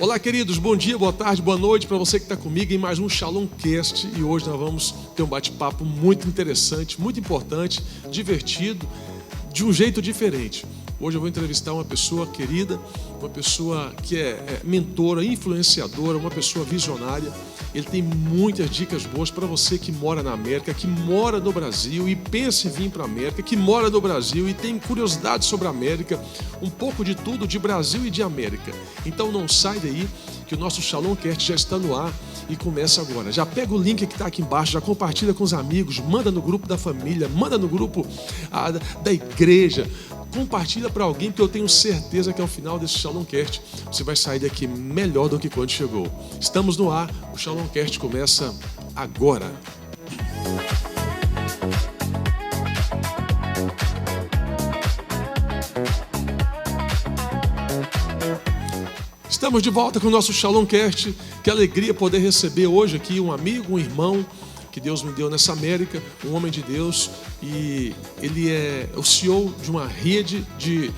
Olá, queridos, bom dia, boa tarde, boa noite para você que está comigo em mais um Shalom Cast. E hoje nós vamos ter um bate-papo muito interessante, muito importante, divertido, de um jeito diferente. Hoje eu vou entrevistar uma pessoa querida, uma pessoa que é mentora, influenciadora, uma pessoa visionária. Ele tem muitas dicas boas para você que mora na América, que mora no Brasil e pensa em vir para a América, que mora no Brasil e tem curiosidade sobre a América, um pouco de tudo de Brasil e de América. Então não sai daí que o nosso Shalom Cast já está no ar e começa agora. Já pega o link que está aqui embaixo, já compartilha com os amigos, manda no grupo da família, manda no grupo da igreja, compartilha para alguém, que eu tenho certeza que ao final desse Shalom Cast você vai sair daqui melhor do que quando chegou. Estamos no ar, o Shalom Cast começa agora. Estamos de volta com o nosso Shalom Cast. Que alegria poder receber hoje aqui um amigo, um irmão que Deus me deu nessa América, um homem de Deus, e ele é o CEO de uma rede de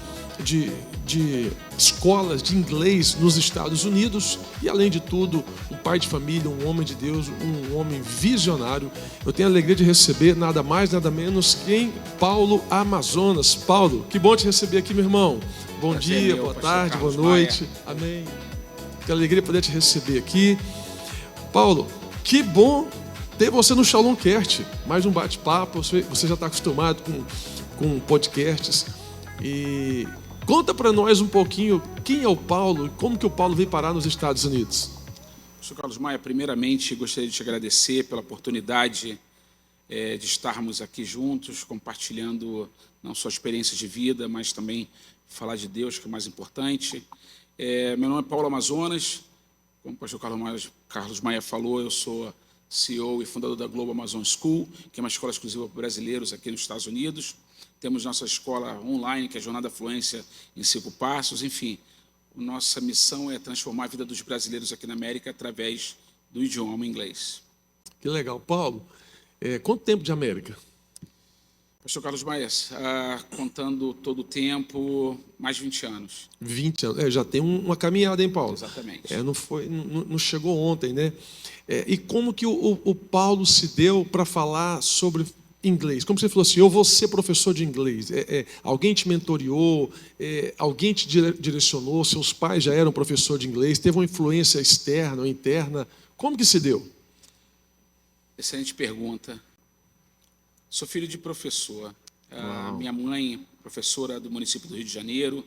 escolas de inglês nos Estados Unidos e, além de tudo, um pai de família, um homem de Deus, um homem visionário. Eu tenho a alegria de receber nada mais, nada menos que Paulo Amazonas. Paulo, que bom te receber aqui, meu irmão. Bom dia, boa tarde, boa noite. Amém. Que alegria poder te receber aqui. Paulo, que bom ter você no Shalom Cast. Mais um bate-papo, você já está acostumado com podcasts. E conta para nós um pouquinho quem é o Paulo e como que o Paulo veio parar nos Estados Unidos. Pastor Carlos Maia, primeiramente gostaria de te agradecer pela oportunidade de estarmos aqui juntos, compartilhando não só experiências de vida, mas também falar de Deus, que é o mais importante. Meu nome é Paulo Amazonas, como o pastor Carlos Maia falou, eu sou CEO e fundador da Global Amazon School, que é uma escola exclusiva para brasileiros aqui nos Estados Unidos. Temos nossa escola online, que é a Jornada Fluência em 5 Passos. Enfim, nossa missão é transformar a vida dos brasileiros aqui na América através do idioma inglês. Que legal. Paulo, quanto tempo de América? Pastor Carlos Maia, contando todo o tempo, mais de 20 anos. 20 anos. Já tem uma caminhada, hein, Paulo? Exatamente. Não chegou ontem, né? E como que o Paulo se deu para falar sobre inglês? Como você falou assim, eu vou ser professor de inglês. Alguém te mentoreou? Alguém te direcionou? Seus pais já eram professor de inglês? Teve uma influência externa ou interna? Como que se deu? Excelente pergunta. Sou filho de professor. Minha mãe, professora do município do Rio de Janeiro.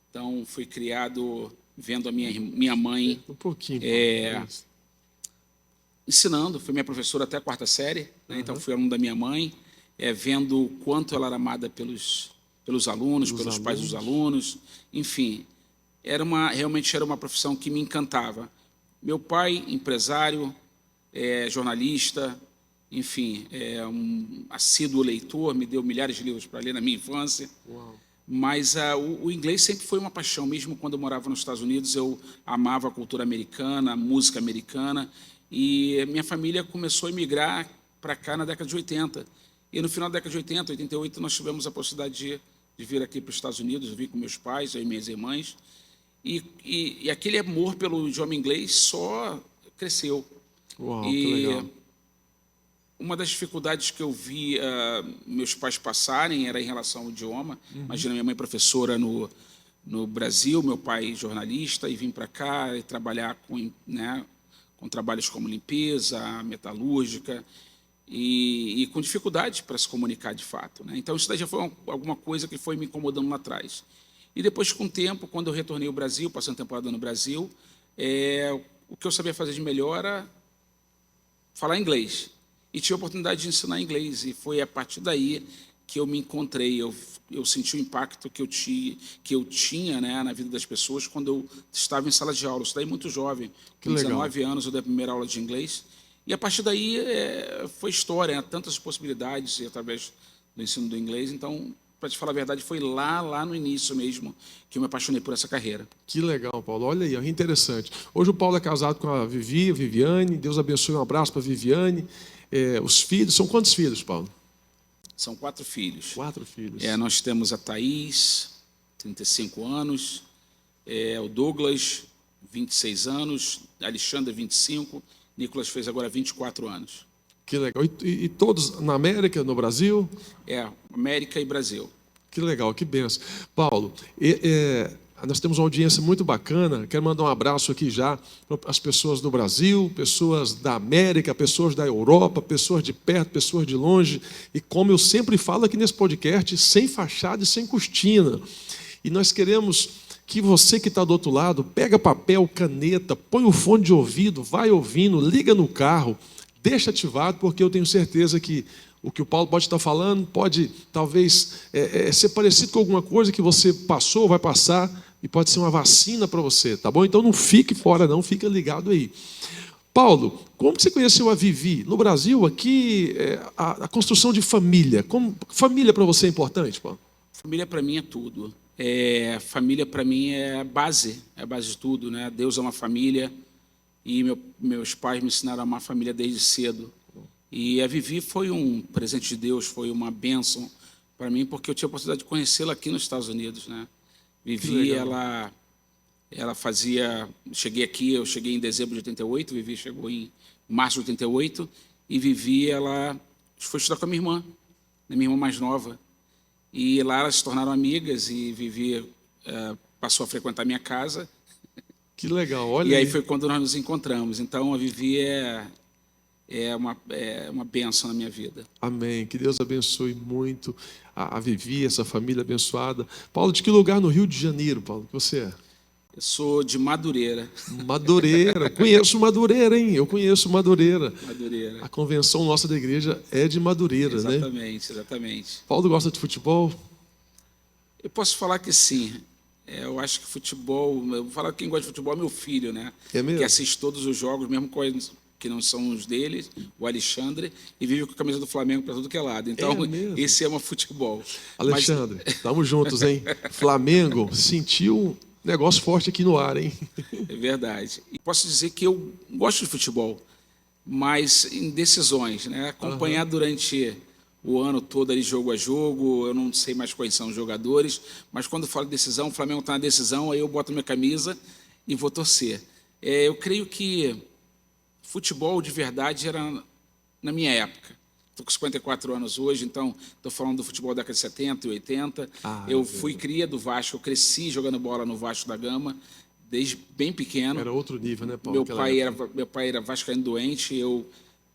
Então, fui criado vendo a minha mãe ensinando. Foi minha professora até a 4ª série. Né? Então, fui aluno da minha mãe, vendo o quanto ela era amada pelos alunos, pelos pais dos alunos. Enfim, realmente era uma profissão que me encantava. Meu pai, empresário, jornalista, enfim, um assíduo leitor, me deu milhares de livros para ler na minha infância. Uau. Mas o inglês sempre foi uma paixão. Mesmo quando eu morava nos Estados Unidos, eu amava a cultura americana, a música americana. E minha família começou a emigrar para cá na década de 80. E no final da década de 80, 88, nós tivemos a possibilidade de vir aqui para os Estados Unidos. Eu vim com meus pais, eu e minhas irmãs. E aquele amor pelo idioma inglês só cresceu. Uau, que legal. Uma das dificuldades que eu vi meus pais passarem era em relação ao idioma. Imagina, minha mãe professora no Brasil, meu pai jornalista, e vim para cá e trabalhar com trabalhos como limpeza, metalúrgica, e com dificuldade para se comunicar de fato. Né? Então, isso daí já foi alguma coisa que foi me incomodando lá atrás. E depois, com o tempo, quando eu retornei ao Brasil, passando temporada no Brasil, o que eu sabia fazer de melhor era falar inglês. E tive a oportunidade de ensinar inglês, e foi a partir daí que eu me encontrei. Eu senti o impacto que eu tinha, né, na vida das pessoas quando eu estava em sala de aula. Eu estudei muito jovem, com 19 anos eu dei a primeira aula de inglês, e a partir daí foi história, tantas possibilidades através do ensino do inglês. Então, para te falar a verdade, foi lá no início mesmo que eu me apaixonei por essa carreira. Que legal, Paulo. Olha aí, é interessante. Hoje o Paulo é casado com a Viviane. Deus abençoe, um abraço para a Viviane. Os filhos, são quantos filhos, Paulo? São 4 filhos. 4 filhos. Nós temos a Thaís, 35 anos, o Douglas, 26 anos, Alexandre, 25, Nicolas fez agora 24 anos. Que legal. E todos na América, no Brasil? América e Brasil. Que legal, que benção. Paulo, nós temos uma audiência muito bacana. Quero mandar um abraço aqui já para as pessoas do Brasil, pessoas da América, pessoas da Europa, pessoas de perto, pessoas de longe. E como eu sempre falo aqui nesse podcast, sem fachada e sem cortina. E nós queremos que você que está do outro lado, pega papel, caneta, põe o fone de ouvido, vai ouvindo, liga no carro, deixa ativado, porque eu tenho certeza que o que o Paulo pode estar falando pode, talvez, ser parecido com alguma coisa que você passou, vai passar, e pode ser uma vacina para você, tá bom? Então não fique fora não, fica ligado aí. Paulo, como que você conheceu a Vivi? No Brasil, aqui, a construção de família. Família para você é importante, Paulo? Família para mim é tudo. Família para mim é a base de tudo, né? Deus é uma família e meus pais me ensinaram a amar a família desde cedo. E a Vivi foi um presente de Deus, foi uma bênção para mim, porque eu tive a oportunidade de conhecê-la aqui nos Estados Unidos, né? Vivi, ela fazia... eu cheguei em dezembro de 88, Vivi chegou em março de 88, e Vivi, ela foi estudar com a minha irmã mais nova. E lá elas se tornaram amigas e Vivi passou a frequentar a minha casa. Que legal, olha. E aí foi quando nós nos encontramos. Então a Vivi é uma bênção na minha vida. Amém. Que Deus abençoe muito a Vivi, essa família abençoada. Paulo, de que lugar no Rio de Janeiro, Paulo, que você é? Eu sou de Madureira. Madureira. Conheço Madureira, hein? Eu conheço Madureira. Madureira. A convenção nossa da igreja é de Madureira, exatamente, né? Exatamente. Paulo gosta de futebol? Eu posso falar que sim. Eu acho que futebol... Eu vou falar que quem gosta de futebol é meu filho, né? É mesmo? Que assiste todos os jogos, mesmo que não são os deles, o Alexandre, e vive com a camisa do Flamengo para tudo que é lado. Então, esse é um futebol. Alexandre, estamos juntos, hein? Flamengo sentiu um negócio forte aqui no ar, hein? É verdade. E posso dizer que eu gosto de futebol, mas em decisões, né? Acompanhar durante o ano todo ali, jogo a jogo, eu não sei mais quais são os jogadores, mas quando eu falo de decisão, o Flamengo está na decisão, aí eu boto minha camisa e vou torcer. Eu creio que futebol de verdade era na minha época. Estou com 54 anos hoje, então estou falando do futebol da década de 70 e 80. Eu fui cria do Vasco, eu cresci jogando bola no Vasco da Gama, desde bem pequeno. Era outro nível, né, Paulo? Meu pai era vascaíno doente, eu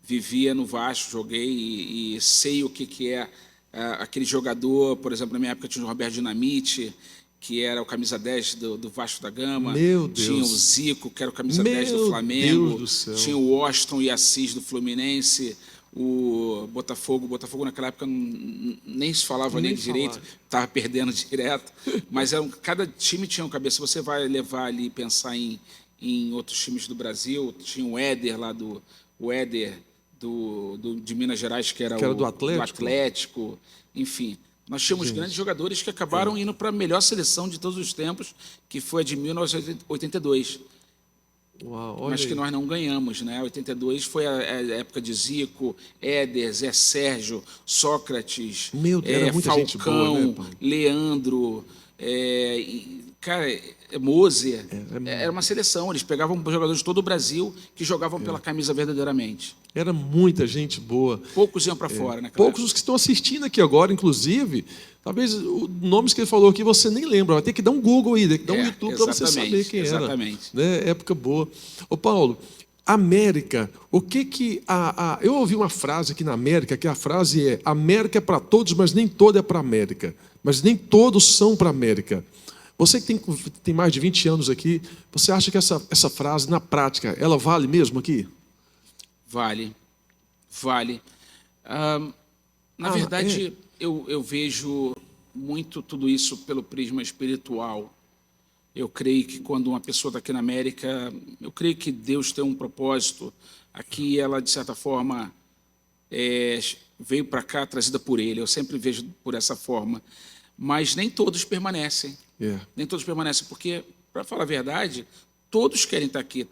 vivia no Vasco, joguei e sei o que é aquele jogador. Por exemplo, na minha época tinha o Roberto Dinamite, que era o camisa 10 do Vasco da Gama. Meu Deus. Tinha o Zico, que era o camisa 10 do Flamengo. Deus do céu. Tinha o Washington e Assis do Fluminense. O Botafogo naquela época nem se falava nem direito, estava perdendo direto. Mas cada time tinha um cabeça. Você vai levar ali, pensar em outros times do Brasil, tinha o Éder lá de Minas Gerais, que era do Atlético. Enfim, nós tínhamos grandes jogadores que acabaram indo para a melhor seleção de todos os tempos, que foi a de 1982. Uau, mas que nós não ganhamos, né? 82 foi a época de Zico, Éder, Zé Sérgio, Sócrates, Falcão, gente boa, né, Leandro, Moser. Era uma seleção, eles pegavam jogadores de todo o Brasil que jogavam pela camisa verdadeiramente. Era muita gente boa. Poucos iam para fora, né? Poucos os que estão assistindo aqui agora, inclusive, talvez os nomes que ele falou aqui você nem lembra. Vai ter que dar um Google aí, tem que dar um YouTube para você saber quem era. Exatamente. Né? Época boa. Ô Paulo, América, o que eu ouvi uma frase aqui na América, que a frase é: América é para todos, mas nem toda é para a América. Mas nem todos são para a América. Você que tem mais de 20 anos aqui, você acha que essa frase, na prática, ela vale mesmo aqui? Vale. Na verdade, eu vejo muito tudo isso pelo prisma espiritual. Eu creio que quando uma pessoa está aqui na América, eu creio que Deus tem um propósito. Aqui ela, de certa forma, veio para cá trazida por Ele. Eu sempre vejo por essa forma. Mas nem todos permanecem. Nem todos permanecem, porque, para falar a verdade, todos querem estar aqui.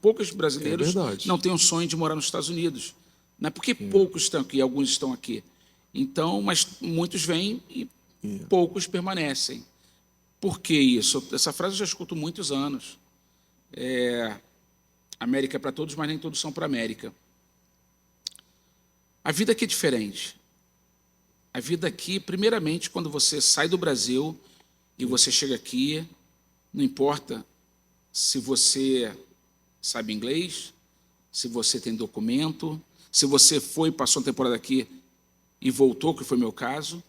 Poucos brasileiros não têm um sonho de morar nos Estados Unidos. Não é porque poucos estão aqui, alguns estão aqui. Então, mas muitos vêm e poucos permanecem. Por que isso? Essa frase eu já escuto há muitos anos. América é para todos, mas nem todos são para a América. A vida aqui é diferente. A vida aqui, primeiramente, quando você sai do Brasil e você chega aqui, não importa se você sabe inglês, se você tem documento, se você foi, passou uma temporada aqui e voltou, que foi meu caso,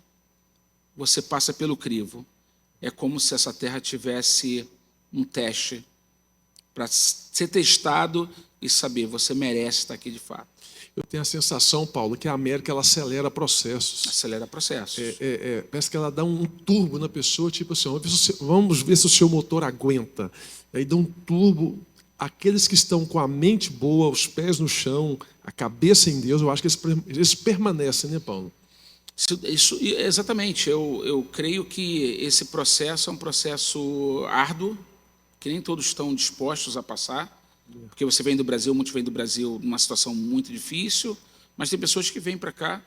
você passa pelo crivo. É como se essa terra tivesse um teste para ser testado e saber, você merece estar aqui de fato. Eu tenho a sensação, Paulo, que a América ela acelera processos. Acelera processos. Parece que ela dá um turbo na pessoa, tipo assim, vamos ver se o seu motor aguenta. Aí dá um turbo. Aqueles que estão com a mente boa, os pés no chão, a cabeça em Deus, eu acho que eles permanecem, né, Paulo? Exatamente. Eu creio que esse processo é um processo árduo, que nem todos estão dispostos a passar, porque você vem do Brasil, muitos vêm do Brasil numa situação muito difícil, mas tem pessoas que vêm para cá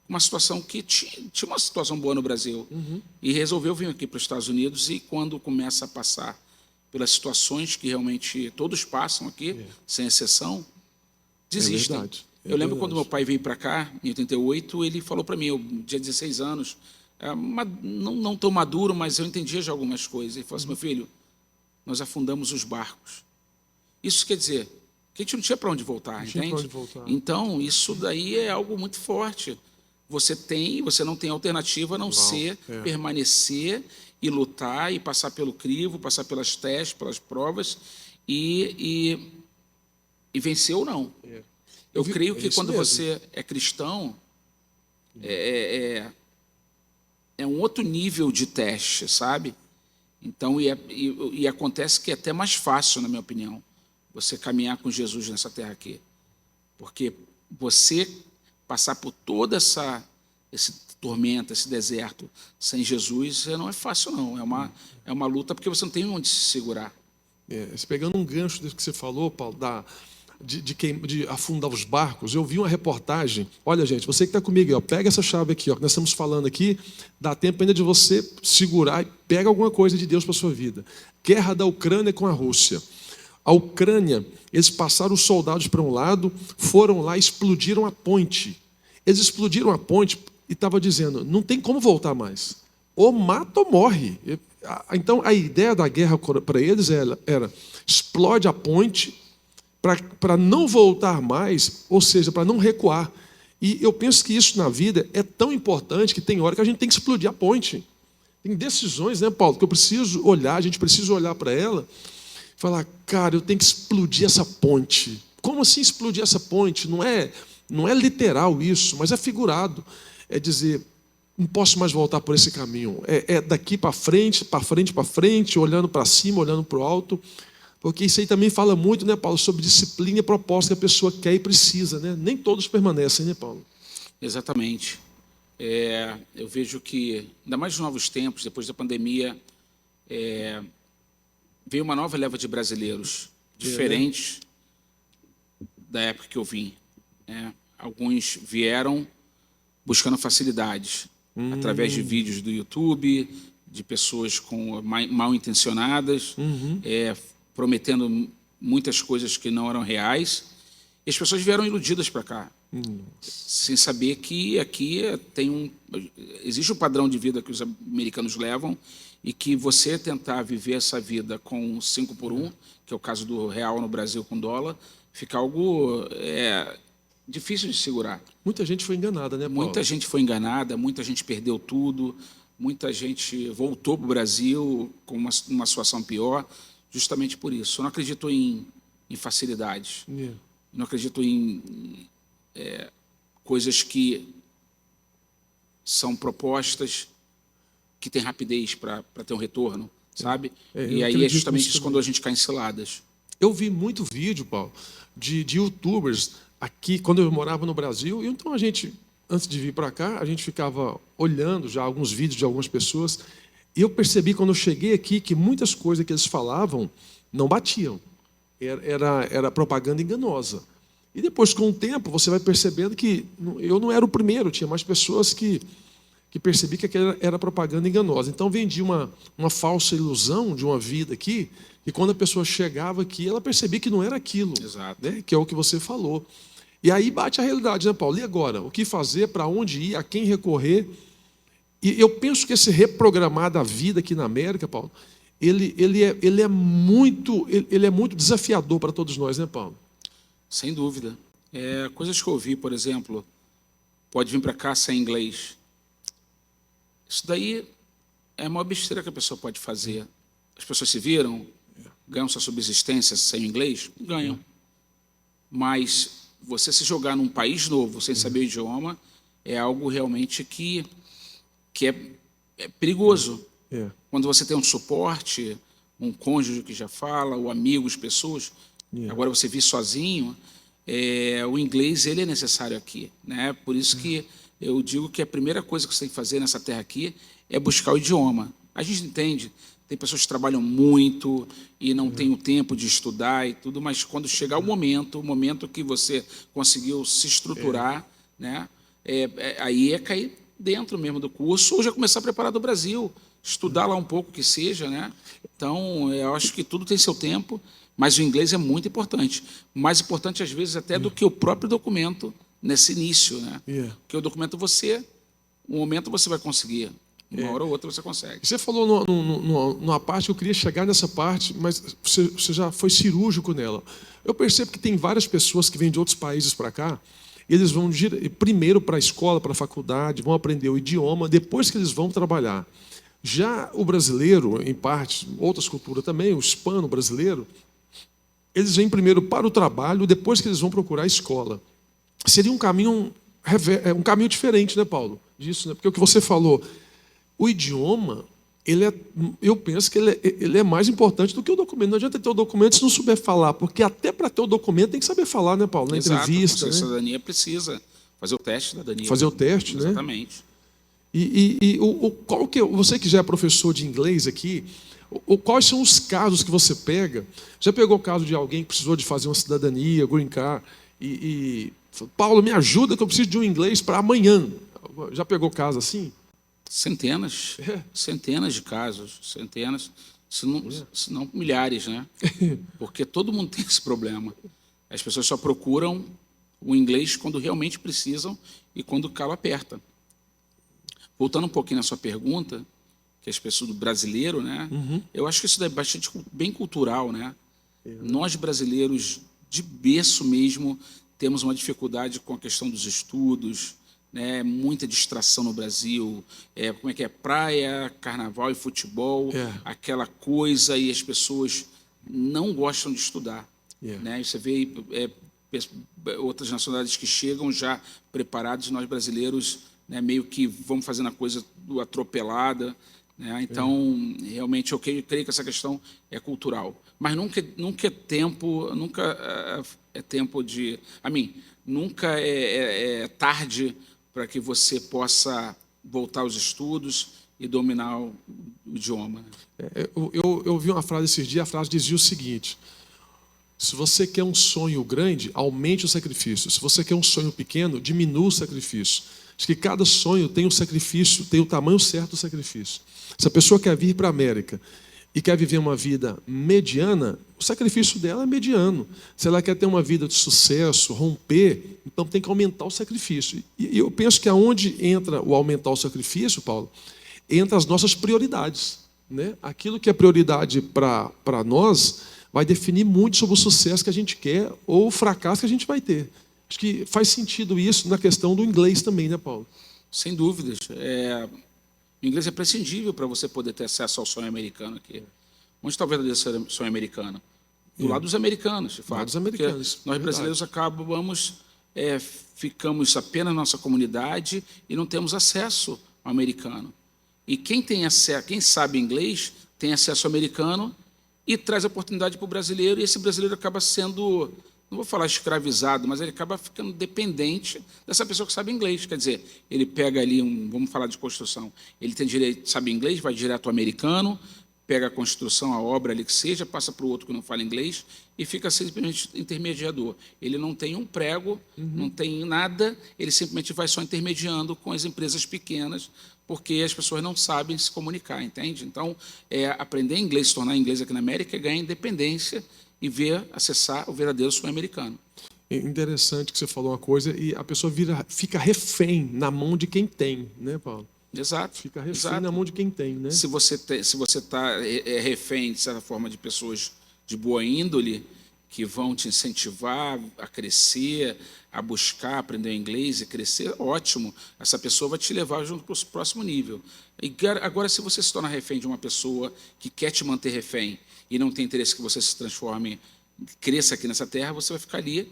com uma situação que tinha uma situação boa no Brasil e resolveu vir aqui para os Estados Unidos, e quando começa a passar pelas situações que realmente todos passam aqui, sem exceção, desistem. Eu lembro quando meu pai veio para cá, em 88, ele falou para mim, eu tinha 16 anos, não tão maduro, mas eu entendia já algumas coisas. Ele falou assim, meu filho, nós afundamos os barcos. Isso quer dizer que a gente não tinha para onde voltar, entende? Então, isso daí é algo muito forte. Você não tem alternativa a não ser permanecer e lutar e passar pelo crivo, passar pelas testes, pelas provas e vencer ou não. Eu creio que quando você é cristão, é um outro nível de teste, sabe? Então, e acontece que é até mais fácil, na minha opinião, você caminhar com Jesus nessa terra aqui. Porque você passar por toda esse tormento, esse deserto, sem Jesus, não é fácil, não. É uma luta, porque você não tem onde se segurar. Pegando um gancho do que você falou, Paulo, de afundar os barcos, eu vi uma reportagem. Olha, gente, você que está comigo, pega essa chave aqui, que nós estamos falando aqui, dá tempo ainda de você segurar e pega alguma coisa de Deus para a sua vida. Guerra da Ucrânia com a Rússia. A Ucrânia, eles passaram os soldados para um lado, foram lá e explodiram a ponte. Eles explodiram a ponte e estavam dizendo, não tem como voltar mais. Ou mata ou morre. Então, a ideia da guerra para eles era explode a ponte para não voltar mais, ou seja, para não recuar. E eu penso que isso na vida é tão importante que tem hora que a gente tem que explodir a ponte. Tem decisões, né, Paulo, que eu preciso olhar, a gente precisa olhar para ela e falar, cara, eu tenho que explodir essa ponte. Como assim explodir essa ponte? Não é literal isso, mas é figurado. É dizer, não posso mais voltar por esse caminho. É daqui para frente, olhando para cima, olhando para o alto. Porque isso aí também fala muito, né, Paulo, sobre disciplina e propósito que a pessoa quer e precisa, né? Nem todos permanecem, né, Paulo? Exatamente. Eu vejo que, ainda mais nos novos tempos, depois da pandemia, veio uma nova leva de brasileiros, diferentes da época que eu vim. Alguns vieram buscando facilidades, através de vídeos do YouTube, de pessoas mal intencionadas, prometendo muitas coisas que não eram reais, e as pessoas vieram iludidas para cá, sem saber que aqui existe um padrão de vida que os americanos levam, e que você tentar viver essa vida com 5 por 1, que é o caso do real no Brasil com dólar, fica algo difícil de segurar. Muita gente foi enganada, né, Paulo? Muita gente foi enganada, muita gente perdeu tudo, muita gente voltou para o Brasil com uma situação pior, justamente por isso. Eu não acredito em facilidades. Não acredito em coisas que são propostas que têm rapidez para ter um retorno, sabe? E aí é justamente isso quando a gente cai em ciladas. Eu vi muito vídeo, Paulo, de youtubers aqui, quando eu morava no Brasil, e então a gente, antes de vir para cá, a gente ficava olhando já alguns vídeos de algumas pessoas, e eu percebi quando eu cheguei aqui que muitas coisas que eles falavam não batiam. Era propaganda enganosa. E depois, com o tempo, você vai percebendo que eu não era o primeiro, tinha mais pessoas que que percebi que aquela era propaganda enganosa. Então, vendi uma falsa ilusão de uma vida aqui, e quando a pessoa chegava aqui, ela percebia que não era aquilo. Exato. Né? Que é o que você falou. E aí bate a realidade, né, Paulo? E agora? O que fazer, para onde ir, a quem recorrer? E eu penso que esse reprogramar da vida aqui na América, Paulo, ele é muito desafiador para todos nós, né, Paulo? Sem dúvida. Coisas que eu ouvi, por exemplo, pode vir para cá sem inglês. Isso daí é uma besteira que a pessoa pode fazer. As pessoas se viram, ganham sua subsistência sem inglês? Ganham. Mas você se jogar num país novo, sem saber o idioma, é algo realmente que é perigoso. Quando você tem um suporte, um cônjuge que já fala, ou amigos, pessoas, agora você vive sozinho, o inglês ele é necessário aqui. Né? Por isso que eu digo que a primeira coisa que você tem que fazer nessa terra aqui é buscar o idioma. A gente entende, tem pessoas que trabalham muito e não têm o tempo de estudar e tudo, mas quando chegar o momento que você conseguiu se estruturar, né, aí é cair dentro mesmo do curso ou já começar a preparar do Brasil, estudar lá um pouco que seja. Né? Então, eu acho que tudo tem seu tempo, mas o inglês é muito importante. Mais importante, às vezes, até do que o próprio documento nesse início. Né? Porque o documento um momento você vai conseguir. Uma hora ou outra você consegue. Você falou numa parte, eu queria chegar nessa parte, mas você já foi cirúrgico nela. Eu percebo que tem várias pessoas que vêm de outros países para cá, eles vão primeiro para a escola, para a faculdade, vão aprender o idioma, depois que eles vão trabalhar. Já o brasileiro, em parte, outras culturas também, o hispano-brasileiro, eles vêm primeiro para o trabalho, depois que eles vão procurar a escola. Seria um caminho diferente, né, Paulo? Disso, né? Porque o que você falou, o idioma, eu penso que ele é mais importante do que o documento. Não adianta ter o documento se não souber falar, porque até para ter o documento tem que saber falar, né, Paulo? Na entrevista. A cidadania precisa fazer o teste de cidadania. Fazer o teste, né? Exatamente. Qual que você que já é professor de inglês aqui, quais são os casos que você pega? Já pegou o caso de alguém que precisou de fazer uma cidadania, green card, Paulo, me ajuda que eu preciso de um inglês para amanhã. Já pegou caso assim? Centenas de casos, se não milhares, né? Porque todo mundo tem esse problema. As pessoas só procuram o inglês quando realmente precisam e quando o calo aperta. Voltando um pouquinho na sua pergunta, que as pessoas do brasileiro, né? Eu acho que isso é bastante bem cultural, né? Nós brasileiros, de berço mesmo, temos uma dificuldade com a questão dos estudos, né? Muita distração no Brasil, como é que é? Praia, carnaval e futebol, aquela coisa, e as pessoas não gostam de estudar. Né? E você vê outras nacionalidades que chegam já preparados, nós brasileiros, né, meio que vamos fazendo a coisa atropelada. Né? Então, realmente, eu creio que essa questão é cultural. Mas nunca é tempo de... nunca é tarde para que você possa voltar aos estudos e dominar o idioma. Eu ouvi uma frase esses dias, a frase dizia o seguinte: se você quer um sonho grande, aumente o sacrifício. Se você quer um sonho pequeno, diminua o sacrifício. Acho que cada sonho tem um sacrifício, tem o tamanho certo do sacrifício. Se a pessoa quer vir para a América e quer viver uma vida mediana, o sacrifício dela é mediano. Se ela quer ter uma vida de sucesso, romper, então tem que aumentar o sacrifício. E eu penso que aonde entra o aumentar o sacrifício, Paulo, entra as nossas prioridades. Né? Aquilo que é prioridade para nós vai definir muito sobre o sucesso que a gente quer ou o fracasso que a gente vai ter. Acho que faz sentido isso na questão do inglês também, né, Paulo? Sem dúvidas. O inglês é prescindível para você poder ter acesso ao sonho americano aqui. Onde está o verdadeiro sonho americano? Do lado dos americanos, de fato. Do lado dos americanos. Nós brasileiros ficamos apenas na nossa comunidade e não temos acesso ao americano. E quem sabe inglês tem acesso ao americano e traz oportunidade para o brasileiro, e esse brasileiro acaba sendo, não vou falar escravizado, mas ele acaba ficando dependente dessa pessoa que sabe inglês. Quer dizer, ele pega ali, vamos falar de construção, ele tem direito, sabe inglês, vai direto ao americano, pega a construção, a obra ali que seja, passa para o outro que não fala inglês e fica simplesmente intermediador. Ele não tem um prego, não tem nada, ele simplesmente vai só intermediando com as empresas pequenas porque as pessoas não sabem se comunicar, entende? Então, aprender inglês, se tornar inglês aqui na América, é ganhar independência e acessar o verdadeiro sonho americano. É interessante que você falou uma coisa e a pessoa fica refém na mão de quem tem, né, Paulo? Exato. Fica refém exato. na mão de quem tem, né? Se você está refém, de certa forma, de pessoas de boa índole, que vão te incentivar a crescer, a buscar aprender inglês e crescer, ótimo. Essa pessoa vai te levar junto para o próximo nível. Agora, se você se torna refém de uma pessoa que quer te manter refém e não tem interesse que você se transforme, cresça aqui nessa terra, você vai ficar ali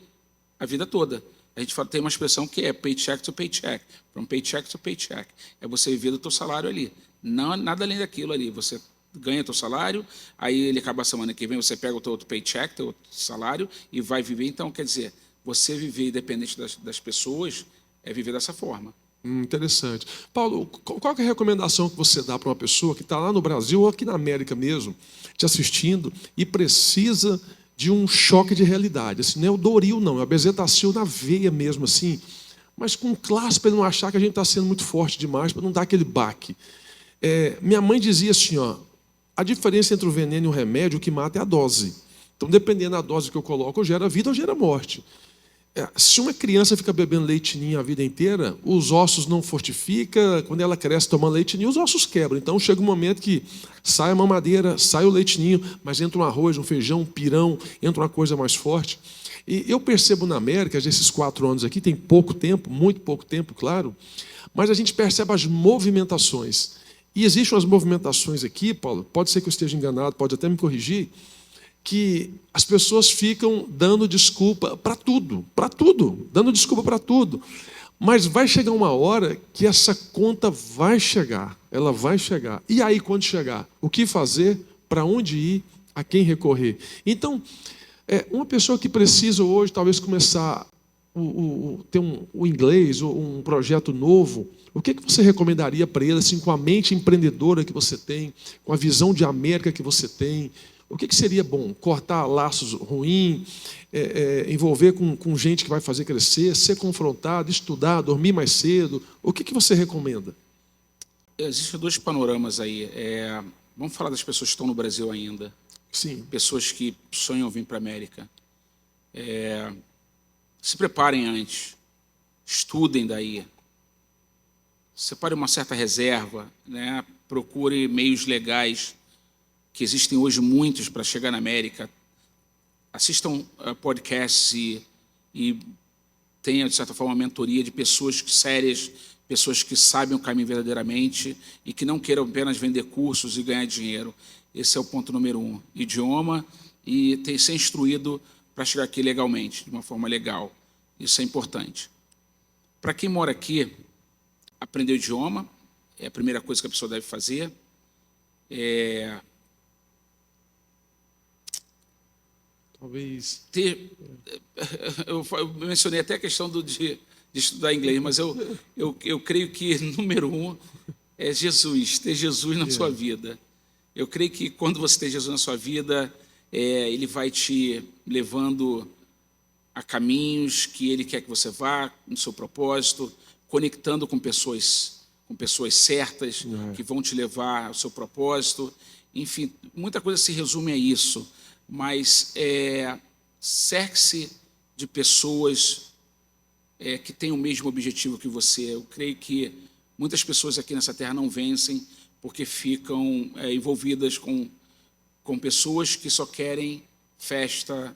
a vida toda. A gente tem uma expressão que é paycheck to paycheck, from paycheck to paycheck. É você viver do teu salário ali. Não, nada além daquilo ali. Você ganha teu salário, aí ele acaba a semana que vem, você pega o teu outro paycheck, teu outro salário, e vai viver. Então, quer dizer, você viver independente das pessoas é viver dessa forma. Interessante. Paulo, qual que é a recomendação que você dá para uma pessoa que está lá no Brasil ou aqui na América mesmo, te assistindo, e precisa de um choque de realidade? Assim, não é o Doril, não, é o bezetacil na veia mesmo, assim, mas com classe para ele não achar que a gente está sendo muito forte demais, para não dar aquele baque. Minha mãe dizia assim, ó, a diferença entre o veneno e o remédio, o que mata é a dose. Então, dependendo da dose que eu coloco, ou gera vida ou gera morte. Se uma criança fica bebendo leite ninho a vida inteira, os ossos não fortificam, quando ela cresce tomando leite ninho, os ossos quebram. Então, chega um momento que sai a mamadeira, sai o leite ninho, mas entra um arroz, um feijão, um pirão, entra uma coisa mais forte. E eu percebo na América, esses 4 anos aqui, tem pouco tempo, muito pouco tempo, claro, mas a gente percebe as movimentações. E existem umas movimentações aqui, Paulo, pode ser que eu esteja enganado, pode até me corrigir, que as pessoas ficam dando desculpa para tudo, dando desculpa para tudo. Mas vai chegar uma hora que essa conta vai chegar, ela vai chegar. E aí, quando chegar, o que fazer, para onde ir, a quem recorrer? Então, uma pessoa que precisa hoje, talvez, começar ter o inglês, ou um projeto novo, o que você recomendaria para ele, assim, com a mente empreendedora que você tem, com a visão de América que você tem? O que seria bom? Cortar laços ruins, envolver com gente que vai fazer crescer, ser confrontado, estudar, dormir mais cedo? O que você recomenda? Existem 2 panoramas aí. Vamos falar das pessoas que estão no Brasil ainda. Sim. Pessoas que sonham vir para a América. Se preparem antes. Estudem daí. Separe uma certa reserva, né? Procure meios legais, que existem hoje muitos para chegar na América. Assistam podcasts e tenham, de certa forma, uma mentoria de pessoas sérias, pessoas que sabem o caminho verdadeiramente e que não queiram apenas vender cursos e ganhar dinheiro. Esse é o ponto número 1. Idioma e ser instruído para chegar aqui legalmente, de uma forma legal. Isso é importante. Para quem mora aqui, aprender o idioma é a primeira coisa que a pessoa deve fazer. Talvez... Eu mencionei até a questão de estudar inglês, mas eu creio que, número 1, é Jesus, ter Jesus na sua vida. Eu creio que quando você tem Jesus na sua vida, Ele vai te levando a caminhos que Ele quer que você vá, no seu propósito, conectando com pessoas certas, que vão te levar ao seu propósito. Enfim, muita coisa se resume a isso, mas cerque-se de pessoas que têm o mesmo objetivo que você. Eu creio que muitas pessoas aqui nessa terra não vencem porque ficam envolvidas com pessoas que só querem festa,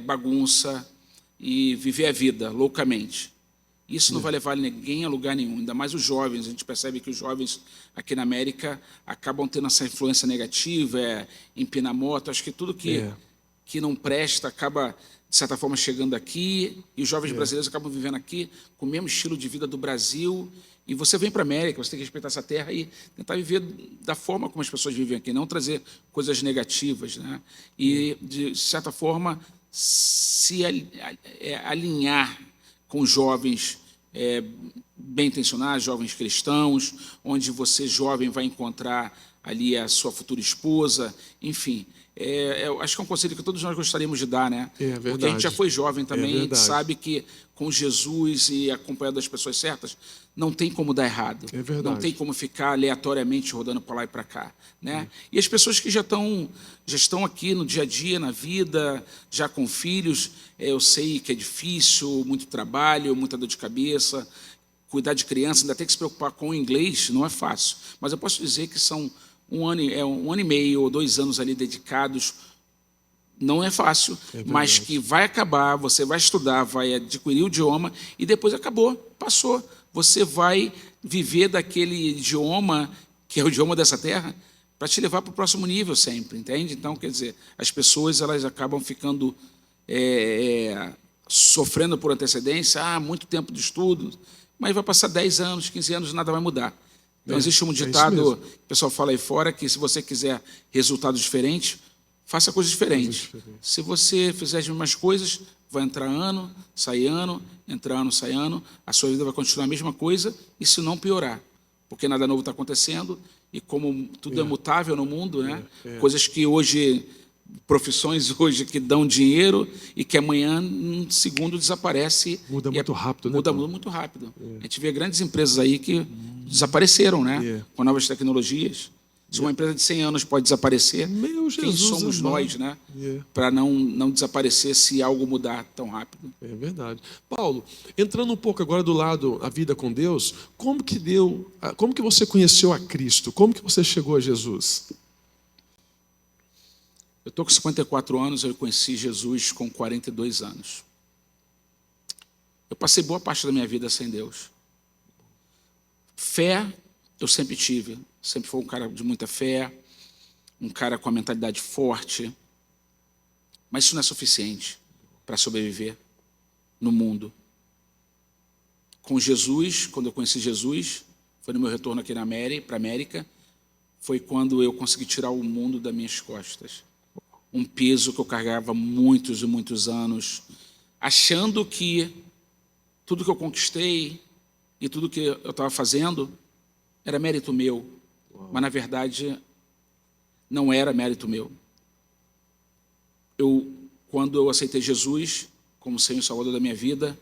bagunça e viver a vida loucamente. Isso não vai levar ninguém a lugar nenhum, ainda mais os jovens. A gente percebe que os jovens aqui na América acabam tendo essa influência negativa, empinar moto. Acho que tudo que não presta acaba, de certa forma, chegando aqui, e os jovens brasileiros acabam vivendo aqui com o mesmo estilo de vida do Brasil. E você vem para a América, você tem que respeitar essa terra e tentar viver da forma como as pessoas vivem aqui, não trazer coisas negativas, né? E, de certa forma, se alinhar com jovens bem-intencionados, jovens cristãos, onde você, jovem, vai encontrar ali a sua futura esposa. Enfim, eu acho que é um conselho que todos nós gostaríamos de dar, né? É verdade. Porque a gente já foi jovem também, a gente verdade. sabe que com Jesus e acompanhado das pessoas certas, não tem como dar errado. É verdade. Não tem como ficar aleatoriamente rodando para lá e para cá, né? E as pessoas que já estão aqui no dia a dia, na vida, já com filhos, eu sei que é difícil, muito trabalho, muita dor de cabeça, cuidar de criança, ainda tem que se preocupar com o inglês, não é fácil. Mas eu posso dizer que são um ano e meio ou 2 anos ali dedicados. Não é fácil, mas que vai acabar, você vai estudar, vai adquirir o idioma e depois acabou, passou. Você vai viver daquele idioma, que é o idioma dessa terra, para te levar para o próximo nível sempre, entende? Então, quer dizer, as pessoas elas acabam ficando sofrendo por antecedência, muito tempo de estudo, mas vai passar 10 anos, 15 anos, nada vai mudar. Então, existe um ditado, que o pessoal fala aí fora, que se você quiser resultados diferentes, faça coisas diferentes. Se você fizer as mesmas coisas, vai entrar ano, entrar ano, sai ano, a sua vida vai continuar a mesma coisa, e se não piorar, porque nada novo está acontecendo, e como tudo é mutável no mundo, né? Coisas que hoje, profissões hoje que dão dinheiro e que amanhã, num segundo, desaparece. Muda muito rápido, né? Muda muito rápido. A gente vê grandes empresas aí que desapareceram, né? Com novas tecnologias. Se uma empresa de 100 anos pode desaparecer, quem somos nós, né? Para não desaparecer se algo mudar tão rápido. É verdade. Paulo, entrando um pouco agora do lado a vida com Deus, como que você conheceu a Cristo? Como que você chegou a Jesus? Eu estou com 54 anos, eu conheci Jesus com 42 anos. Eu passei boa parte da minha vida sem Deus. Fé, eu sempre tive. Sempre fui um cara de muita fé, um cara com a mentalidade forte. Mas isso não é suficiente para sobreviver no mundo. Com Jesus, quando eu conheci Jesus, foi no meu retorno aqui para a América, foi quando eu consegui tirar o mundo das minhas costas. Um peso que eu carregava muitos e muitos anos, achando que tudo que eu conquistei e tudo que eu estava fazendo era mérito meu. Mas, na verdade, não era mérito meu. Quando eu aceitei Jesus como Senhor e Salvador da minha vida,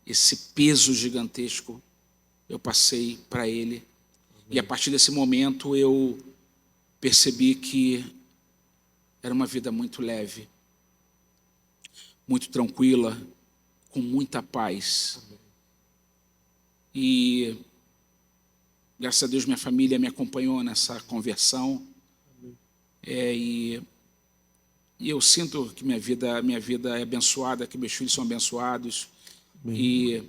esse peso gigantesco eu passei para Ele. Amém. E, a partir desse momento, eu percebi que era uma vida muito leve, muito tranquila, com muita paz. Amém. E graças a Deus, minha família me acompanhou nessa conversão. E eu sinto que minha vida é abençoada, que meus filhos são abençoados. Amém. E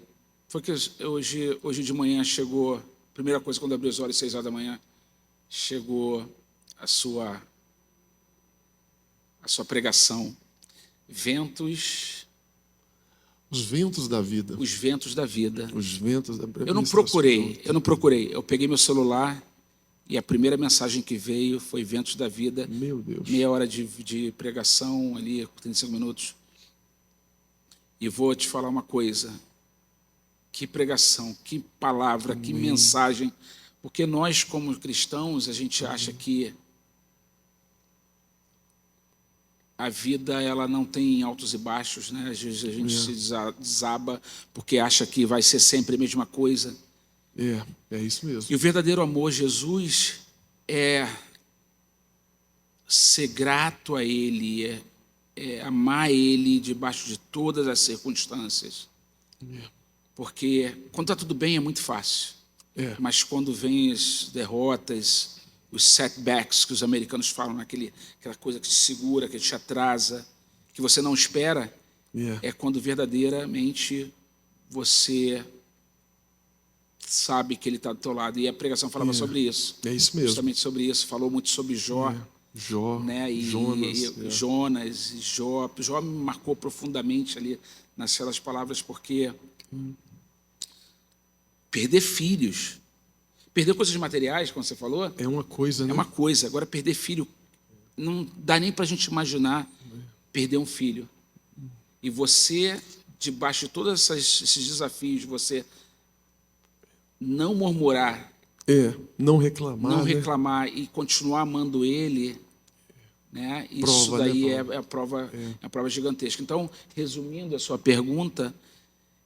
foi que hoje de manhã chegou, primeira coisa, quando eu abri os olhos, 6 horas da manhã, chegou a sua pregação. Os ventos da vida. Os ventos da vida. Os ventos da Eu não procurei. Eu peguei meu celular e a primeira mensagem que veio foi Ventos da Vida. Meu Deus. Meia hora de pregação ali, 35 minutos. E vou te falar uma coisa. Que pregação, que palavra, Amém. Que mensagem. Porque nós, como cristãos, a gente acha que a vida ela não tem altos e baixos, né? Às vezes a gente se desaba porque acha que vai ser sempre a mesma coisa. É isso mesmo. E o verdadeiro amor, Jesus, é ser grato a Ele, é amar Ele debaixo de todas as circunstâncias. Porque quando está tudo bem é muito fácil. Mas quando vem as derrotas, os setbacks que os americanos falam, aquela coisa que te segura, que te atrasa, que você não espera, é quando verdadeiramente você sabe que Ele está do teu lado. E a pregação falava sobre isso. É isso mesmo. Justamente sobre isso. Falou muito sobre Jó. Né? Jonas e Jó. Jó me marcou profundamente ali naquelas palavras, porque perder filhos, perder coisas materiais, como você falou, é uma coisa, né? É uma coisa. Agora, perder filho, não dá nem para a gente imaginar perder um filho. E você, debaixo de todos esses desafios, você não murmurar, não reclamar, não reclamar, né? E continuar amando Ele, né? Isso Prova, daí né, é a prova, é a prova gigantesca. Então, resumindo a sua pergunta,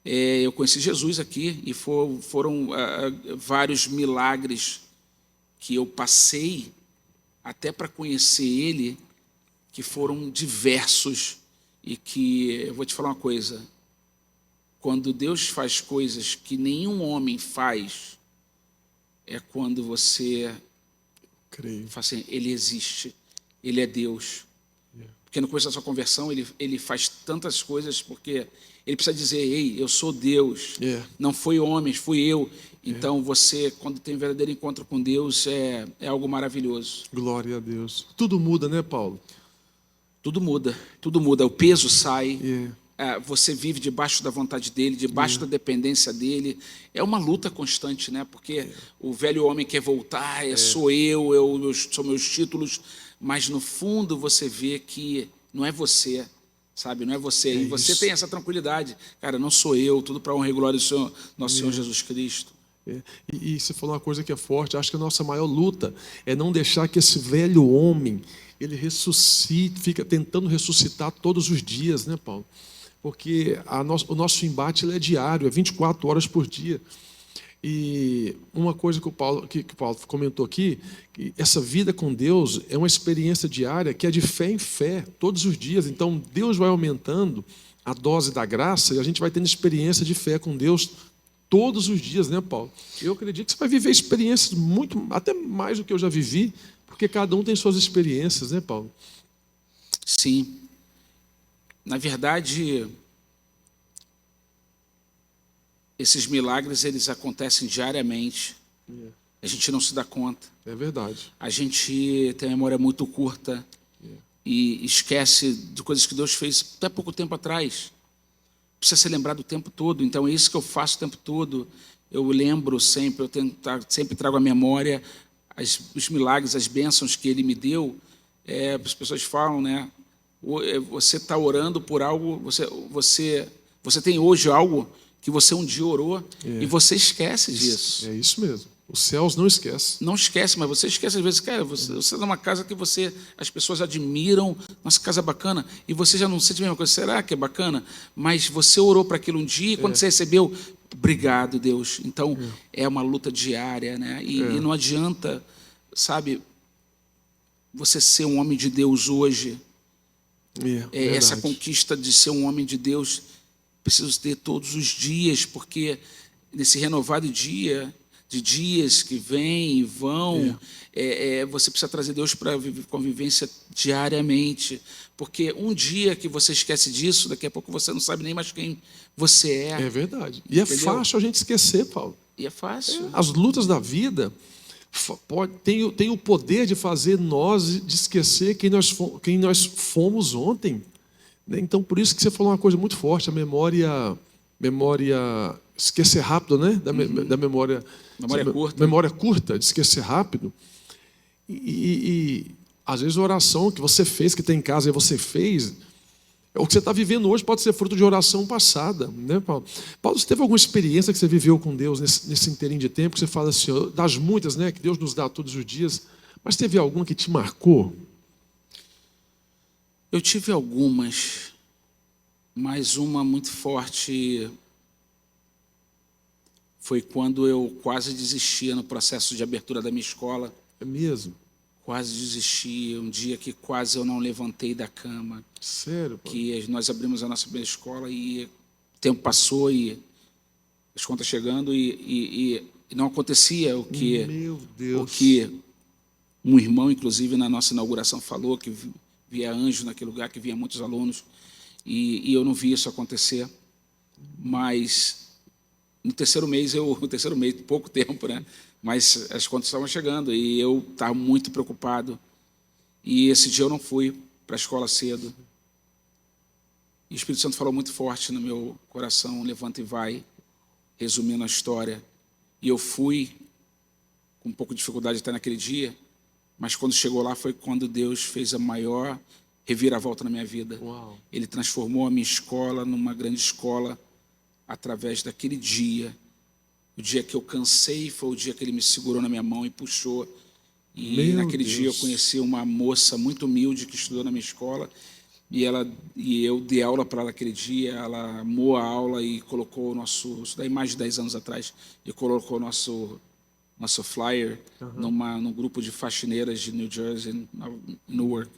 eu conheci Jesus aqui e foram vários milagres que eu passei até para conhecer Ele, que foram diversos e que, eu vou te falar uma coisa, quando Deus faz coisas que nenhum homem faz, é quando você Creio. fala assim, Ele existe, Ele é Deus. Porque no começo da sua conversão, ele faz tantas coisas, porque ele precisa dizer, ei, eu sou Deus, não foi homens, fui eu. Então, você, quando tem um verdadeiro encontro com Deus, é algo maravilhoso. Glória a Deus. Tudo muda, né, Paulo? Tudo muda, o peso sai, É. você vive debaixo da vontade dele, debaixo da dependência dele. É uma luta constante, né? Porque o velho homem quer voltar, sou eu sou meus títulos, mas no fundo você vê que não é você, sabe? Não é você. E você tem essa tranquilidade. Cara, não sou eu, tudo para honra e glória do Senhor, nosso Senhor Jesus Cristo. E você falou uma coisa que é forte, acho que a nossa maior luta é não deixar que esse velho homem, ele ressuscite, fica tentando ressuscitar todos os dias, né, Paulo? Porque o nosso embate ele é diário, é 24 horas por dia. E uma coisa que o Paulo comentou aqui, que essa vida com Deus é uma experiência diária que é de fé em fé, todos os dias. Então, Deus vai aumentando a dose da graça e a gente vai tendo experiência de fé com Deus todos os dias, né, Paulo? Eu acredito que você vai viver experiências muito, até mais do que eu já vivi, porque cada um tem suas experiências, né, Paulo? Sim. Na verdade, esses milagres, eles acontecem diariamente. A gente não se dá conta. É verdade. A gente tem a memória muito curta e esquece de coisas que Deus fez até pouco tempo atrás. Precisa ser lembrado o tempo todo. Então, é isso que eu faço o tempo todo. Eu lembro sempre, sempre trago à memória os milagres, as bênçãos que Ele me deu. As pessoas falam, né? Você está orando por algo, você tem hoje algo que você um dia orou e você esquece disso. É isso mesmo. Os céus não esquecem. Não esquece, mas você esquece às vezes, cara, você está numa casa que as pessoas admiram, nossa casa bacana, e você já não sente a mesma coisa, será que é bacana? Mas você orou para aquilo um dia, e quando você recebeu, obrigado, Deus. Então, é uma luta diária, né? E não adianta, sabe, você ser um homem de Deus hoje, essa conquista de ser um homem de Deus, preciso ter todos os dias, porque nesse renovado dia, de dias que vêm e vão, você precisa trazer Deus para a convivência diariamente, porque um dia que você esquece disso, daqui a pouco você não sabe nem mais quem você é. É verdade. E entendeu? É fácil a gente esquecer, Paulo. E é fácil. As lutas da vida tem o poder de fazer nós de esquecer quem nós fomos ontem. Então, por isso que você falou uma coisa muito forte, a memória esquecer rápido, né? Da memória curta. Memória curta, de esquecer rápido. E às vezes a oração que você fez, que tem em casa e você fez, o que você está vivendo hoje pode ser fruto de oração passada, né, Paulo? Paulo, você teve alguma experiência que você viveu com Deus nesse inteirinho de tempo, que você fala assim, das muitas, né, que Deus nos dá todos os dias, mas teve alguma que te marcou? Eu tive algumas, mas uma muito forte foi quando eu quase desistia no processo de abertura da minha escola. É mesmo? Quase desisti, um dia que quase eu não levantei da cama. Sério, Paulo? Que nós abrimos a nossa primeira escola e o tempo passou e as contas chegando e não acontecia o que... Meu Deus! O que um irmão, inclusive, na nossa inauguração falou, que via anjo naquele lugar, que via muitos alunos, e eu não vi isso acontecer. Mas no terceiro mês, pouco tempo, né? Mas as contas estavam chegando e eu estava muito preocupado. E esse dia eu não fui para a escola cedo. E o Espírito Santo falou muito forte no meu coração, levanta e vai, resumindo a história. E eu fui com um pouco de dificuldade até naquele dia, mas quando chegou lá foi quando Deus fez a maior reviravolta na minha vida. Uau. Ele transformou a minha escola numa grande escola através daquele dia. O dia que eu cansei foi o dia que ele me segurou na minha mão e puxou. E Meu naquele dia eu Deus. conheci uma moça muito humilde que estudou na minha escola. E eu dei aula para ela aquele dia. Ela amou a aula e colocou o nosso, isso daí mais de 10 anos atrás, e colocou o nosso flyer num grupo de faxineiras de New Jersey, Newark.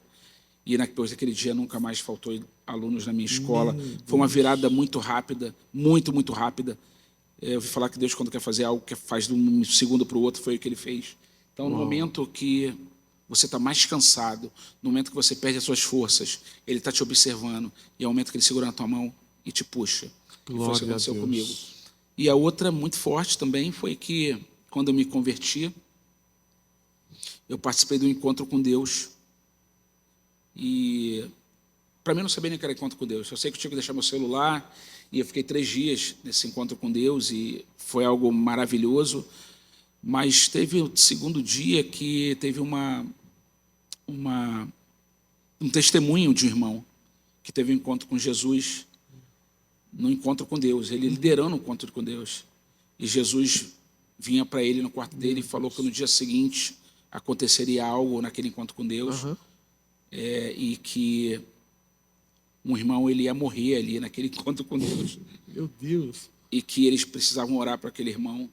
E depois daquele dia nunca mais faltou alunos na minha escola. Foi uma virada muito rápida, muito, muito rápida. Eu ouvi falar que Deus, quando quer fazer algo, que faz de um segundo para o outro, foi o que Ele fez. Então, no momento que você está mais cansado, no momento que você perde as suas forças, Ele está te observando. E é o momento que Ele segura na tua mão e te puxa. E foi isso que aconteceu comigo. E a outra, muito forte também, foi que, quando eu me converti, eu participei do encontro com Deus. E para mim não sabia nem que era encontro com Deus. Eu sei que eu tinha que deixar meu celular, e eu fiquei 3 dias nesse encontro com Deus, e foi algo maravilhoso. Mas teve o segundo dia que teve um testemunho de um irmão que teve um encontro com Jesus, no encontro com Deus, ele liderando o encontro com Deus. E Jesus vinha para ele no quarto dele e falou que no dia seguinte aconteceria algo naquele encontro com Deus. E que um irmão ele ia morrer ali naquele encontro com Deus. Meu Deus. E que eles precisavam orar para aquele irmão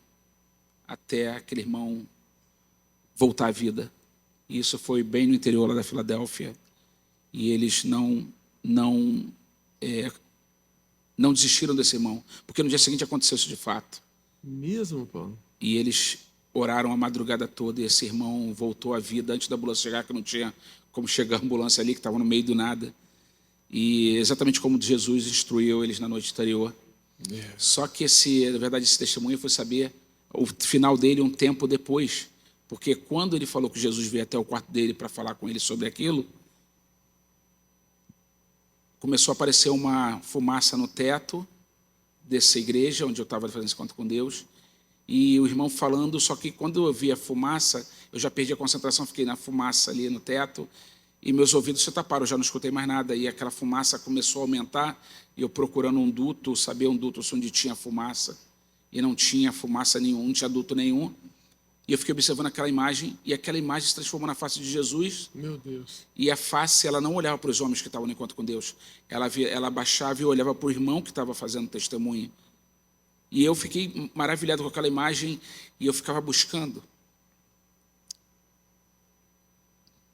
até aquele irmão voltar à vida. E isso foi bem no interior lá da Filadélfia. E eles não desistiram desse irmão, porque no dia seguinte aconteceu isso de fato. Mesmo, Paulo? E eles oraram a madrugada toda, e esse irmão voltou à vida antes da ambulância chegar, que não tinha como chegar a ambulância ali, que estava no meio do nada. E exatamente como Jesus instruiu eles na noite anterior. Só que na verdade, esse testemunho foi saber o final dele um tempo depois, porque quando ele falou que Jesus veio até o quarto dele para falar com ele sobre aquilo, começou a aparecer uma fumaça no teto dessa igreja, onde eu estava fazendo esse encontro com Deus, e o irmão falando, só que quando eu vi a fumaça, eu já perdi a concentração, fiquei na fumaça ali no teto, e meus ouvidos se taparam, eu já não escutei mais nada, e aquela fumaça começou a aumentar, e eu procurando um duto, sabia um duto onde tinha fumaça, e não tinha fumaça nenhuma, não tinha duto nenhum, e eu fiquei observando aquela imagem, e aquela imagem se transformou na face de Jesus. Meu Deus. E a face, ela não olhava para os homens que estavam no encontro com Deus, ela abaixava e olhava para o irmão que estava fazendo testemunho. E eu fiquei maravilhado com aquela imagem, e eu ficava buscando.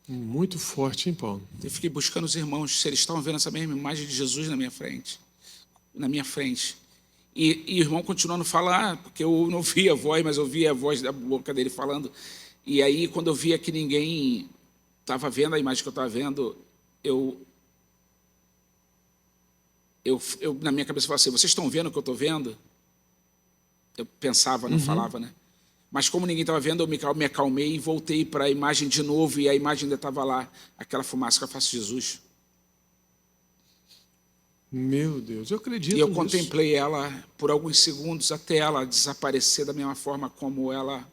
Muito forte, hein, Paulo? Eu fiquei buscando os irmãos, se eles estavam vendo essa mesma imagem de Jesus na minha frente. E o irmão continuando a falar, porque eu não via a voz, mas eu via a voz da boca dele falando. E aí, quando eu via que ninguém estava vendo a imagem que eu estava vendo, eu na minha cabeça falava assim, vocês estão vendo o que eu estou vendo? Eu pensava, não falava, né? Mas como ninguém estava vendo, eu me acalmei e voltei para a imagem de novo, e a imagem ainda estava lá, aquela fumaça com a face de Jesus. Meu Deus, eu acredito E eu nisso. contemplei ela por alguns segundos até ela desaparecer da mesma forma como ela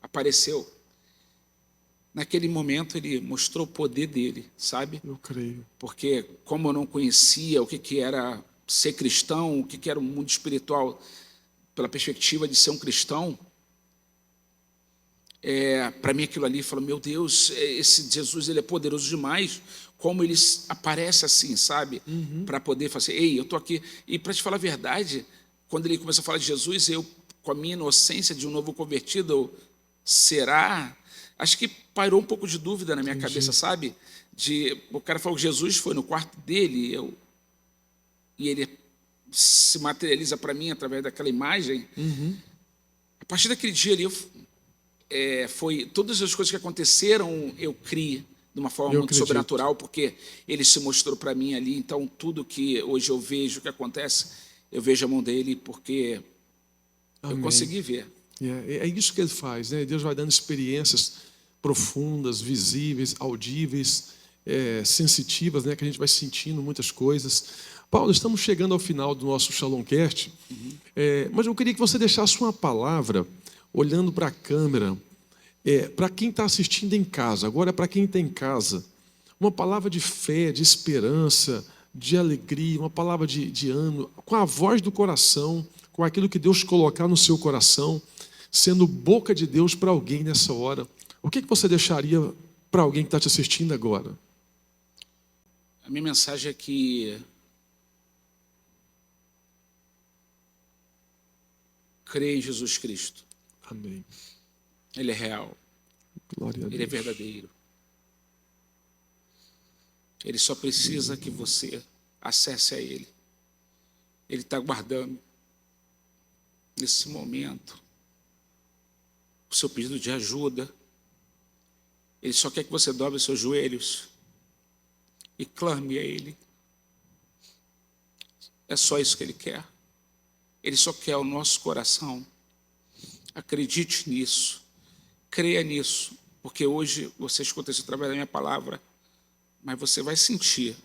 apareceu. Naquele momento ele mostrou o poder dele, sabe? Eu creio. Porque como eu não conhecia o que era ser cristão, o que era o mundo espiritual, pela perspectiva de ser um cristão, para mim aquilo ali, falou, meu Deus, esse Jesus ele é poderoso demais, como ele aparece assim, sabe? Para poder fazer, ei, eu estou aqui. E para te falar a verdade, quando ele começou a falar de Jesus, eu, com a minha inocência de um novo convertido, será? Acho que pairou um pouco de dúvida na minha cabeça, sabe? O cara falou que Jesus foi no quarto dele, e ele se materializa para mim através daquela imagem. A partir daquele dia ali, foi todas as coisas que aconteceram, eu criei de uma forma muito sobrenatural, porque ele se mostrou para mim ali. Então, tudo que hoje eu vejo que acontece, eu vejo a mão dele, porque eu consegui ver. É isso que ele faz, né? Deus vai dando experiências profundas, visíveis, audíveis, sensitivas, né? Que a gente vai sentindo muitas coisas. Paulo, estamos chegando ao final do nosso Shalomcast, mas eu queria que você deixasse uma palavra, olhando para a câmera, para quem está assistindo em casa, agora é para quem está em casa, uma palavra de fé, de esperança, de alegria, uma palavra de ânimo, com a voz do coração, com aquilo que Deus colocar no seu coração, sendo boca de Deus para alguém nessa hora. O que você deixaria para alguém que está te assistindo agora? A minha mensagem é que crê em Jesus Cristo. Amém. Ele é real. Glória a Ele é Deus. verdadeiro. Ele só precisa que você acesse a Ele. Ele está guardando, nesse momento, o seu pedido de ajuda. Ele só quer que você dobre os seus joelhos e clame a Ele. É só isso que Ele quer. Ele só quer o nosso coração. Acredite nisso. Creia nisso. Porque hoje você escuta isso através da minha palavra. Mas você vai sentir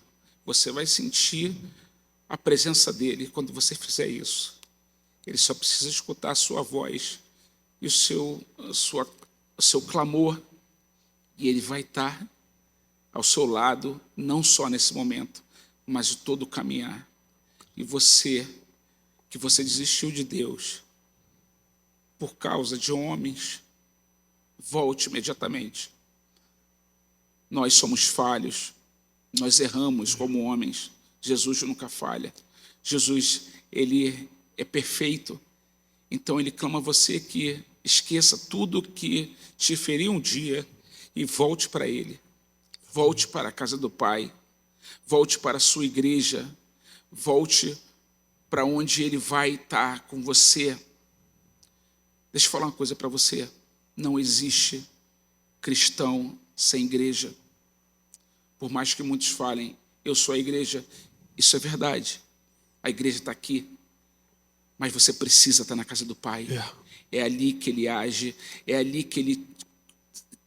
a presença dEle quando você fizer isso. Ele só precisa escutar a sua voz e o seu clamor. E Ele vai estar ao seu lado, não só nesse momento, mas de todo o caminhar. E você, que você desistiu de Deus por causa de homens, volte imediatamente. Nós somos falhos, nós erramos como homens. Jesus nunca falha. Jesus, Ele é perfeito. Então Ele clama a você que esqueça tudo que te feriu um dia e volte para Ele. Volte para a casa do Pai. Volte para a sua igreja. Volte para onde Ele vai estar com você. Deixa eu falar uma coisa para você. Não existe cristão sem igreja. Por mais que muitos falem, eu sou a igreja, isso é verdade. A igreja está aqui. Mas você precisa estar na casa do Pai. É ali que Ele age, é ali que Ele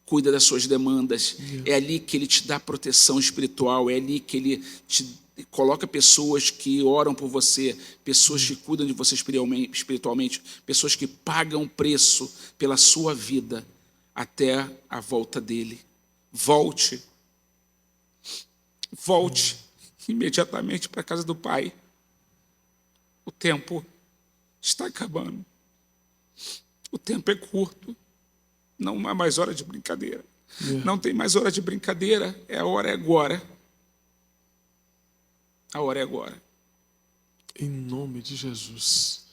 cuida das suas demandas, é ali que Ele te dá proteção espiritual, é ali que Ele te coloca pessoas que oram por você, pessoas que cuidam de você espiritualmente, pessoas que pagam o preço pela sua vida até a volta dEle. Volte imediatamente para a casa do Pai. O tempo está acabando. O tempo é curto. Não há mais hora de brincadeira. Não tem mais hora de brincadeira. A hora é agora. A hora é agora. Em nome de Jesus.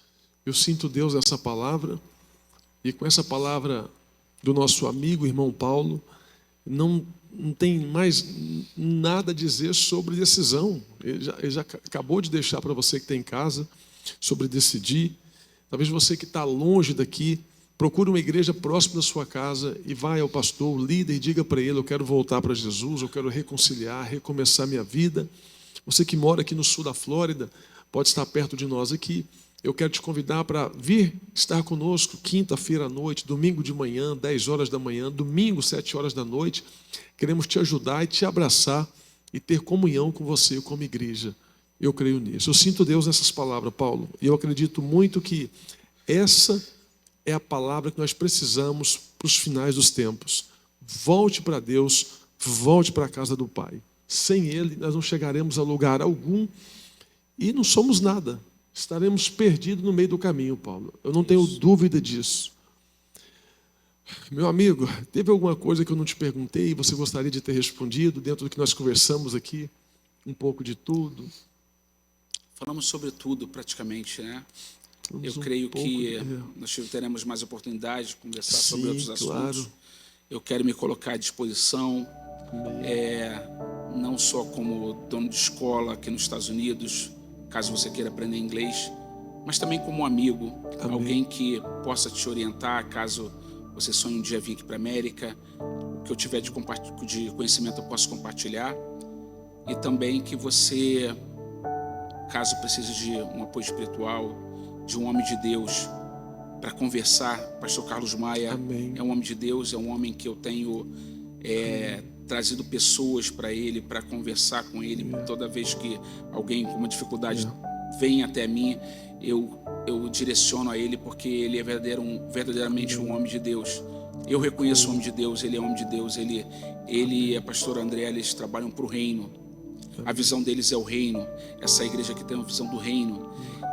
Eu sinto Deus nessa palavra. E com essa palavra do nosso amigo, irmão Paulo, não tem mais nada a dizer sobre decisão. Ele já acabou de deixar para você que está em casa sobre decidir. Talvez você que está longe daqui, procure uma igreja próxima da sua casa e vai ao pastor, o líder, e diga para ele: eu quero voltar para Jesus, eu quero reconciliar, recomeçar minha vida. Você que mora aqui no sul da Flórida, pode estar perto de nós aqui. Eu quero te convidar para vir estar conosco quinta-feira à noite, domingo de manhã, 10 horas da manhã, domingo, 7 horas da noite. Queremos te ajudar e te abraçar e ter comunhão com você como igreja. Eu creio nisso. Eu sinto Deus nessas palavras, Paulo. E eu acredito muito que essa é a palavra que nós precisamos para os finais dos tempos. Volte para Deus, volte para a casa do Pai. Sem Ele, nós não chegaremos a lugar algum e não somos nada. Estaremos perdidos no meio do caminho, Paulo. Eu não tenho dúvida disso. Meu amigo, teve alguma coisa que eu não te perguntei e você gostaria de ter respondido dentro do que nós conversamos aqui? Um pouco de tudo? Falamos sobre tudo praticamente, né? Eu creio que nós teremos mais oportunidade de conversar sobre outros assuntos. Claro. Eu quero me colocar à disposição, não só como dono de escola aqui nos Estados Unidos, caso você queira aprender inglês, mas também como amigo, alguém que possa te orientar, caso você sonhe um dia vir aqui para a América, o que eu tiver de conhecimento eu posso compartilhar, e também que você, caso precise de um apoio espiritual, de um homem de Deus para conversar. Pastor Carlos Maia é um homem de Deus, é um homem que eu tenho trazido pessoas para ele, para conversar com ele. Toda vez que alguém com uma dificuldade vem até mim, eu direciono a ele, porque ele é verdadeiramente um homem de Deus. Eu reconheço o homem de Deus, ele é homem de Deus, ele e a pastora André, eles trabalham para o reino. A visão deles é o reino. Essa igreja aqui tem uma visão do reino.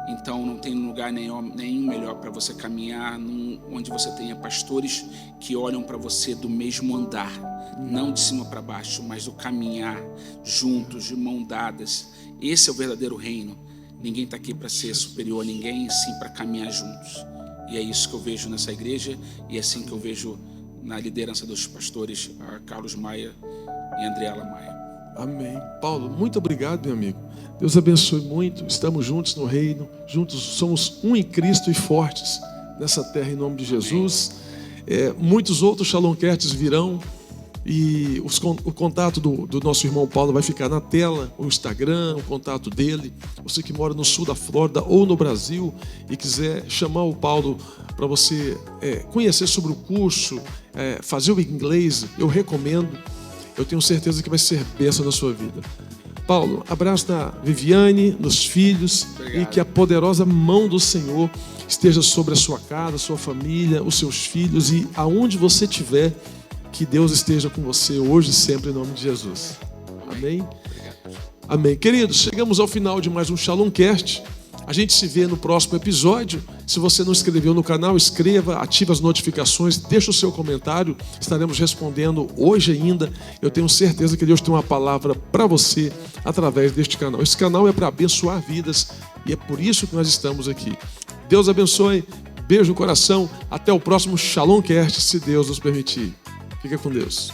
Então não tem lugar nenhum melhor para você caminhar, onde você tenha pastores que olham para você do mesmo andar, não de cima para baixo, mas do caminhar juntos, de mão dadas. Esse é o verdadeiro reino. Ninguém está aqui para ser superior a ninguém, sim para caminhar juntos. E é isso que eu vejo nessa igreja, e é assim que eu vejo na liderança dos pastores Carlos Maia e Andriela Maia. Amém. Paulo, muito obrigado, meu amigo. Deus abençoe muito. Estamos juntos no reino, juntos somos um em Cristo e fortes nessa terra em nome de Jesus. Muitos outros Shalomcasts virão e o contato do nosso irmão Paulo vai ficar na tela, o Instagram, o contato dele. Você que mora no sul da Flórida ou no Brasil e quiser chamar o Paulo para você conhecer sobre o curso, fazer o inglês, eu recomendo. Eu tenho certeza que vai ser bênção na sua vida. Paulo, abraço na Viviane, nos filhos. Obrigado. E que a poderosa mão do Senhor esteja sobre a sua casa, a sua família, os seus filhos e aonde você estiver, que Deus esteja com você hoje e sempre em nome de Jesus. Amém? Amém. Queridos, chegamos ao final de mais um Shalomcast. A gente se vê no próximo episódio. Se você não inscreveu no canal, inscreva, ative as notificações, deixa o seu comentário. Estaremos respondendo hoje ainda. Eu tenho certeza que Deus tem uma palavra para você através deste canal. Esse canal é para abençoar vidas e é por isso que nós estamos aqui. Deus abençoe, beijo no coração. Até o próximo Shalomcast, se Deus nos permitir. Fica com Deus.